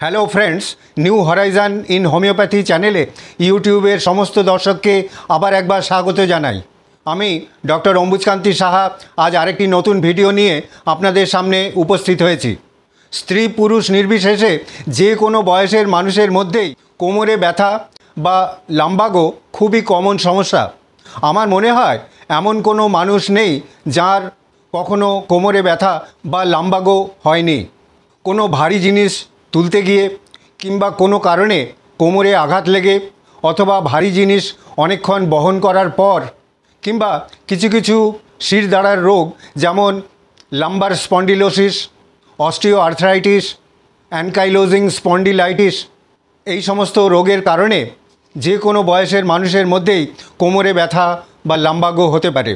Hello friends, new Horizon in homeopathy চ্যানেলে ইউটিউবের সমস্ত দর্শককে আবার একবার স্বাগত জানাই। আমি ডক্টর অম্বুজকান্তি সাহা আজ আরেকটি নতুন ভিডিও নিয়ে আপনাদের সামনে উপস্থিত হয়েছি। স্ত্রী পুরুষ নির্বিশেষে যে কোনো বয়সের মানুষের মধ্যেই কোমরে ব্যথা বা লাম্বাগো খুবই কমন সমস্যা। আমার মনে হয় এমন কোনো মানুষ নেই যার কখনো কোমরে ব্যথা বা লাম্বাগো হয়নি। কোনো ভারী জিনিস তুলতে গিয়ে কিংবা কোনো কারণে কোমরে আঘাত লেগে অথবা ভারী জিনিস অনেকক্ষণ বহন করার পর কিংবা কিছু কিছু শিরদাঁড়ার রোগ যেমন lumber spondylosis, osteo arthritis, ankylosing spondylitis, এই সমস্ত রোগের কারণে যে কোনো বয়সের মানুষের মধ্যেই কোমরে ব্যথা বা লাম্বাগো হতে পারে।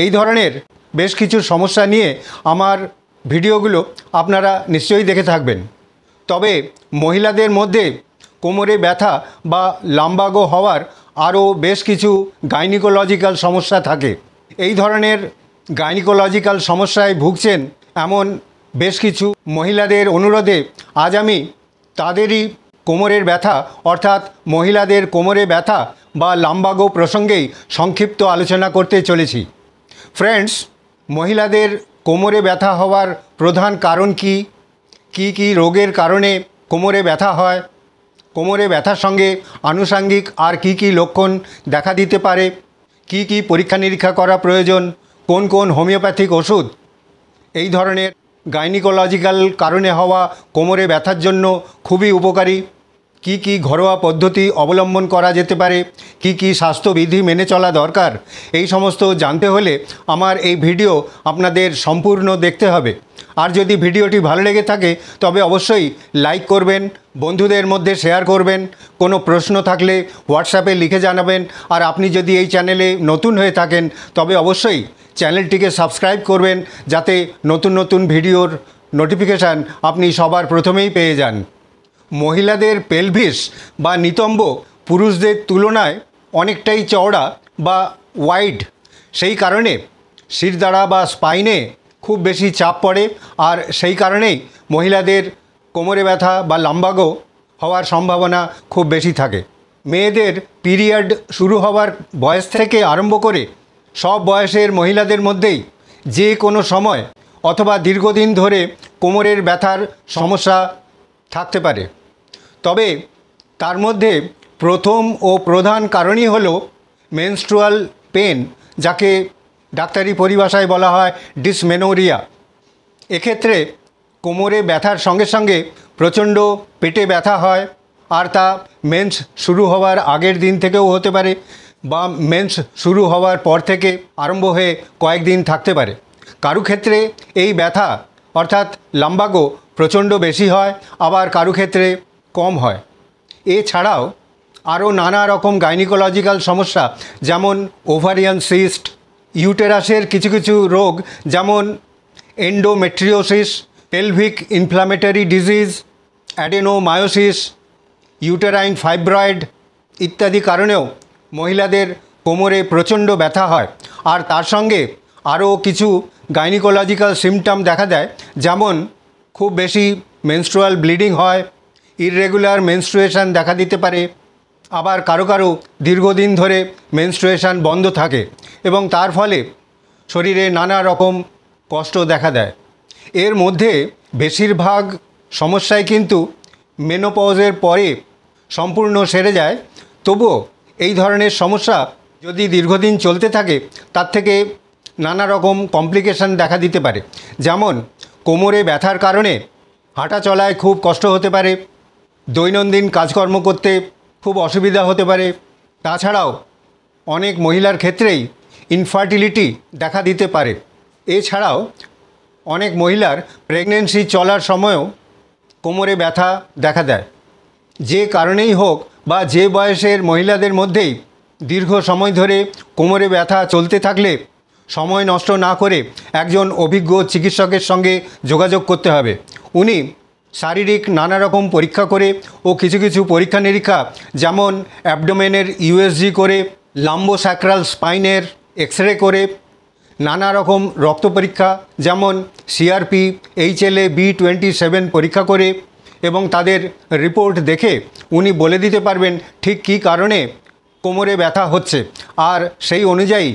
এই ধরনের বেশ কিছু সমস্যা নিয়ে আমার ভিডিওগুলো আপনারা নিশ্চয়ই দেখে থাকবেন। তবে মহিলাদের মধ্যে কোমরে ব্যথা বা লাম্বাগো হওয়ার আরও বেশ কিছু গাইনিকোলজিক্যাল সমস্যা থাকে। এই ধরনের গাইনিকোলজিক্যাল সমস্যায় ভুগছেন এমন বেশ কিছু মহিলাদের অনুরোধে আজ আমি তাদেরই কোমরের ব্যথা অর্থাৎ মহিলাদের কোমরে ব্যথা বা লাম্বাগো প্রসঙ্গেই সংক্ষিপ্ত আলোচনা করতে চলেছি। ফ্রেন্ডস, মহিলাদের কোমরে ব্যথা হওয়ার প্রধান কারণ কী কী রোগের কারণে কোমরে ব্যথা হয়, কোমরে ব্যথার সঙ্গে আনুষঙ্গিক আর কী লক্ষণ দেখা দিতে পারে, কী পরীক্ষা নিরীক্ষা করা প্রয়োজন, কোন কোন হোমিওপ্যাথিক ওষুধ এই ধরনের গাইনিকোলজিক্যাল কারণে হওয়া কোমরে ব্যথার জন্য খুবই উপকারী, কী ঘরোয়া পদ্ধতি অবলম্বন করা যেতে পারে, কী স্বাস্থ্যবিধি মেনে চলা দরকার, এই সমস্ত জানতে হলে আমার এই ভিডিও আপনাদের সম্পূর্ণ দেখতে হবে। আর যদি ভিডিওটি ভালো লেগে থাকে তবে অবশ্যই লাইক করবেন, বন্ধুদের মধ্যে শেয়ার করবেন, কোনো প্রশ্ন থাকলে হোয়াটসঅ্যাপে লিখে জানাবেন। আর আপনি যদি এই চ্যানেলে নতুন হয়ে থাকেন তবে অবশ্যই চ্যানেলটিকে সাবস্ক্রাইব করবেন যাতে নতুন নতুন ভিডিওর নোটিফিকেশান আপনি সবার প্রথমেই পেয়ে যান। মহিলাদের পেলভিস বা নিতম্ব পুরুষদের তুলনায় অনেকটাই চওড়া বা ওয়াইড, সেই কারণে শিরদাঁড়া বা স্পাইনে খুব বেশি চাপ পড়ে আর সেই কারণেই মহিলাদের কোমরে ব্যথা বা লাম্বাগো হওয়ার সম্ভাবনা খুব বেশি থাকে। মেয়েদের পিরিয়ড শুরু হওয়ার বয়স থেকে আরম্ভ করে সব বয়সের মহিলাদের মধ্যেই যে কোনো সময় অথবা দীর্ঘদিন ধরে কোমরের ব্যথার সমস্যা থাকতে পারে। তবে তার মধ্যে প্রথম ও প্রধান কারণই হলো মেনস্ট্রুয়াল পেন, যাকে ডাক্তারি পরিভাষায় বলা হয় ডিসমেনোরিয়া। এক্ষেত্রে কোমরে ব্যথার সঙ্গে সঙ্গে প্রচণ্ড পেটে ব্যথা হয় আর তা মেন্স শুরু হওয়ার আগের দিন থেকেও হতে পারে বা মেন্স শুরু হওয়ার পর থেকে আরম্ভ হয়ে কয়েকদিন থাকতে পারে। কারো ক্ষেত্রে এই ব্যথা অর্থাৎ লাম্বাগো প্রচণ্ড বেশি হয়, আবার কারো ক্ষেত্রে কম হয়। এছাড়াও আরও নানা রকম গাইনিকোলজিক্যাল সমস্যা যেমন ওভারিয়ান সিস্ট, ইউটেরাসের কিছু কিছু রোগ যেমন endometriosis, pelvic inflammatory disease, adenomyosis, uterine fibroid ইত্যাদি কারণেও মহিলাদের কোমরে প্রচণ্ড ব্যথা হয়। আর তার সঙ্গে আরও কিছু গাইনিকোলজিক্যাল সিমটম দেখা দেয়, যেমন খুব বেশি মেনস্ট্রুয়াল ব্লিডিং হয়, ইররেগুলার মেনস্ট্রুয়েশন দেখা দিতে পারে, আবার কারো কারো দীর্ঘদিন ধরে মেনস্ট্রুয়েশন বন্ধ থাকে এবং তার ফলে শরীরে নানা রকম কষ্ট দেখা দেয়। এর মধ্যে বেশিরভাগ সমস্যাই কিন্তু মেনোপজের পরে সম্পূর্ণ সেরে যায়। তবুও এই ধরনের সমস্যা যদি দীর্ঘদিন চলতে থাকে তার থেকে নানা রকম কমপ্লিকেশন দেখা দিতে পারে, যেমন কোমরে ব্যথার কারণে হাঁটা চলায় খুব কষ্ট হতে পারে, দৈনন্দিন কাজকর্ম করতে খুব অসুবিধা হতে পারে। তাছাড়াও অনেক মহিলার ক্ষেত্রেই ইনফার্টিলিটি দেখা দিতে পারে। এছাড়াও অনেক মহিলার প্রেগনেন্সি চলার সময়ও কোমরে ব্যথা দেখা দেয়। যে কারণেই হোক বা যে বয়সের মহিলাদের মধ্যেই দীর্ঘ সময় ধরে কোমরে ব্যথা চলতে থাকলে সময় নষ্ট না করে একজন অভিজ্ঞ চিকিৎসকের সঙ্গে যোগাযোগ করতে হবে। উনি শারীরিক নানা রকম পরীক্ষা করে ও কিছু কিছু পরীক্ষা নিরীক্ষা যেমন অ্যাবডোমেনের ইউএসজি করে, লাম্বোস্যাক্রাল স্পাইনের এক্স-রে করে, নানা রকম রক্ত পরীক্ষা যেমন সিআরপি, HLA-B27 পরীক্ষা করে এবং তাদের রিপোর্ট দেখে উনি বলে দিতে পারবেন ঠিক কী কারণে কোমরে ব্যথা হচ্ছে, আর সেই অনুযায়ী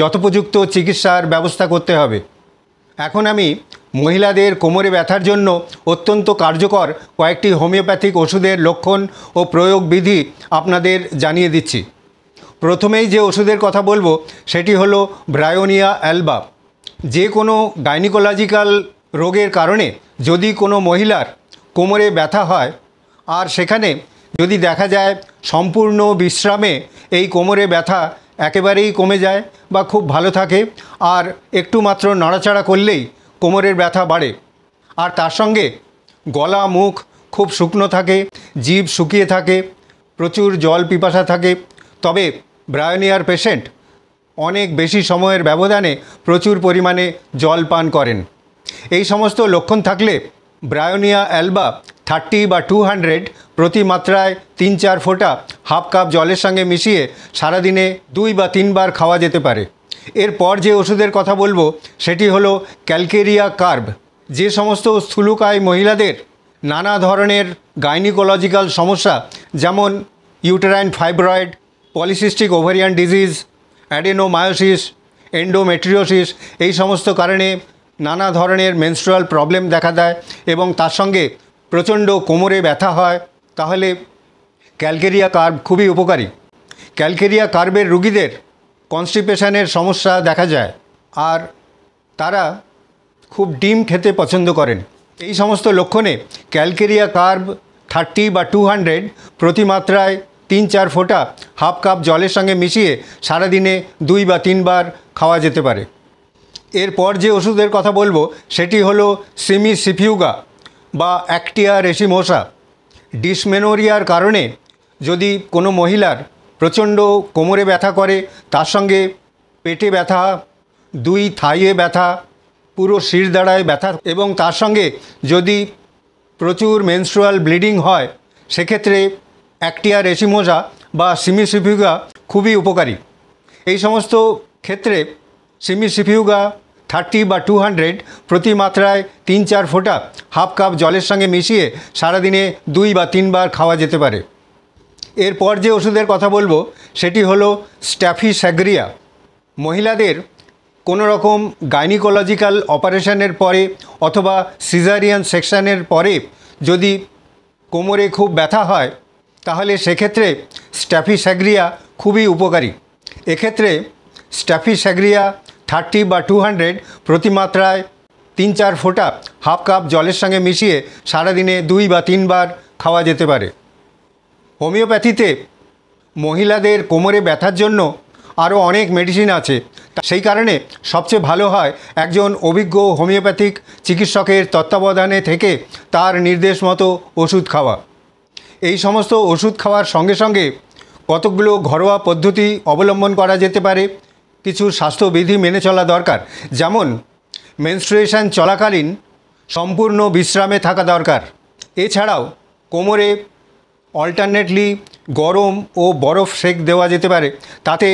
যথোপযুক্ত চিকিৎসার ব্যবস্থা করতে হবে। এখন আমি মহিলাদের কোমরে ব্যথার জন্য অত্যন্ত কার্যকর কয়েকটি হোমিওপ্যাথিক ওষুধের লক্ষণ ও প্রয়োগ বিধি আপনাদের জানিয়ে দিচ্ছি। প্রথমেই যে ওষুধের কথা বলবো সেটি হলো ব্রায়োনিয়া অ্যালবা। যে কোনো গাইনিকোলজিক্যাল রোগের কারণে যদি কোনো মহিলার কোমরে ব্যথা হয় আর সেখানে যদি দেখা যায় সম্পূর্ণ বিশ্রামে এই কোমরে ব্যথা একেবারেই কমে যায় বা খুব ভালো থাকে, আর একটু মাত্র নড়াচড়া করলেই কোমরের ব্যথা বাড়ে, আর তার সঙ্গে গলা মুখ খুব শুকনো থাকে, জিভ শুকিয়ে থাকে, প্রচুর জল পিপাসা থাকে, তবে ব্রায়োনিয়ার পেশেন্ট অনেক বেশি সময়ের ব্যবধানে প্রচুর পরিমাণে জল পান করেন। এই সমস্ত লক্ষণ থাকলে ব্রায়োনিয়া অ্যালবা 30 বা 200 প্রতি মাত্রায় 3-4 ফোঁটা হাফ কাপ জলের সঙ্গে মিশিয়ে সারাদিনে 2 বা 3 বার খাওয়া যেতে পারে। এরপর যে ওষুধের কথা বলবো সেটি হলো ক্যালকেরিয়া কার্ব। যে সমস্ত স্থূলকায় মহিলাদের নানা ধরনের গাইনিকোলজিক্যাল সমস্যা, যেমন uterine fibroid, polycystic ovarian disease, adenomyosis, endometriosis, এই সমস্ত কারণে নানা ধরনের মেনস্ট্রুয়াল প্রবলেম দেখা দেয় এবং তার সঙ্গে প্রচণ্ড কোমরে ব্যথা হয়, তাহলে ক্যালকেরিয়া কার্ব খুবই উপকারী। ক্যালকেরিয়া কার্বের রোগীদের কনস্টিপেশনের সমস্যা দেখা যায় আর তারা খুব ডিম খেতে পছন্দ করেন। এই সমস্ত লক্ষণে ক্যালকেরিয়া কার্ব 30 বা 200 প্রতি মাত্রায় 3-4 ফোঁটা হাফ কাপ জলের সঙ্গে মিশিয়ে সারাদিনে 2 বা 3 বার খাওয়া যেতে পারে। এরপর যে ওষুধের কথা বলবো সেটি হলো সিমিসিফিউগা বা অ্যাক্টিয়া রেসিমোসা। ডিসমেনোরিয়ার কারণে যদি কোনো মহিলার প্রচণ্ড কোমরে ব্যথা করে, তার সঙ্গে পেটে ব্যথা, 2 থাইয়ে ব্যথা, পুরো শিরদাঁড়ায় ব্যথা এবং তার সঙ্গে যদি প্রচুর মেনস্ট্রুয়াল ব্লিডিং হয়, সেক্ষেত্রে অ্যাক্টিয়া রেসিমোসা বা সিমিসিফিউগা খুবই উপকারী। এই সমস্ত ক্ষেত্রে সিমিসিফিউগা 30 বা 200 প্রতি মাত্রায় 3-4 ফোঁটা হাফ কাপ জলের সঙ্গে মিশিয়ে সারাদিনে 2 বা 3 বার খাওয়া যেতে পারে। এরপর যে ওষুধের কথা বলবো সেটি হলো স্ট্যাফিস্যাগ্রিয়া। মহিলাদের কোনো রকম গাইনিকোলজিক্যাল অপারেশনের পরে অথবা সিজারিয়ান সেকশনের পরে যদি কোমরে খুব ব্যথা হয়, তাহলে সেক্ষেত্রে স্ট্যাফিস্যাগ্রিয়া খুবই উপকারী। এক্ষেত্রে স্ট্যাফিস্যাগ্রিয়া 30 বা 200 প্রতি মাত্রায় 3-4 ফোঁটা হাফ কাপ জলের সঙ্গে মিশিয়ে সারাদিনে 2 বা 3 বার খাওয়া যেতে পারে। হোমিওপ্যাথিতে মহিলাদের কোমরে ব্যথার জন্য আরও অনেক মেডিসিন আছে, সেই কারণে সবচেয়ে ভালো হয় একজন অভিজ্ঞ হোমিওপ্যাথিক চিকিৎসকের তত্ত্বাবধানে থেকে তার নির্দেশ মতো ওষুধ খাওয়া। এই সমস্ত ওষুধ খাওয়ার সঙ্গে সঙ্গে কতকগুলো ঘরোয়া পদ্ধতি অবলম্বন করা যেতে পারে। কিছু স্বাস্থ্যবিধি মেনে চলা দরকার, যেমন মেনস্ট্রুয়েশন চলাকালীন সম্পূর্ণ বিশ্রামে থাকা দরকার। এছাড়াও কোমরে অল্টারনেটলি গরম ও বরফ সেঁক দেওয়া যেতে পারে, তাতে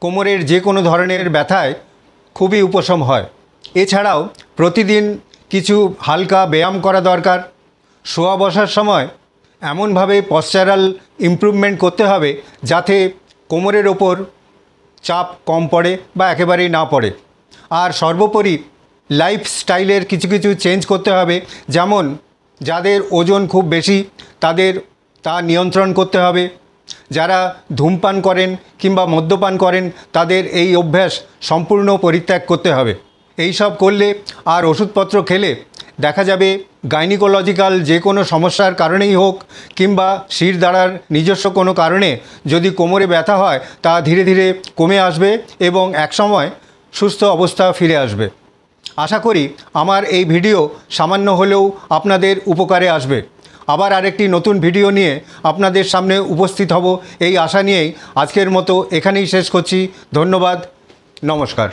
কোমরের যে কোনো ধরনের ব্যথায় খুবই উপশম হয়। এছাড়াও প্রতিদিন কিছু হালকা ব্যায়াম করা দরকার। শোয়া বসার সময় এমনভাবে পশ্চারাল ইমপ্রুভমেন্ট করতে হবে যাতে কোমরের ওপর চাপ কম পড়ে বা একেবারেই না পড়ে। আর সর্বোপরি লাইফস্টাইলের কিছু কিছু চেঞ্জ করতে হবে, যেমন যাদের ওজন খুব বেশি তাদের তা নিয়ন্ত্রণ করতে হবে। যারা ধূমপান করেন কিংবা মদ্যপান করেন তাদের এই অভ্যাস সম্পূর্ণ পরিত্যাগ করতে হবে। এই সব করলে আর ওষুধপত্র খেলে দেখা যাবে গাইনিকোলজিক্যাল যে কোনো সমস্যার কারণেই হোক কিংবা শিরদাঁড়ার নিজস্ব কোনো কারণে যদি কোমরে ব্যথা হয় তা ধীরে ধীরে কমে আসবে এবং একসময় সুস্থ অবস্থা ফিরে আসবে। আশা করি আমার এই ভিডিও সামান্য হলেও আপনাদের উপকারে আসবে। আবার আরেকটি নতুন ভিডিও নিয়ে আপনাদের সামনে উপস্থিত হব এই আশা নিয়েই আজকের মতো এখানেই শেষ করছি। ধন্যবাদ, নমস্কার।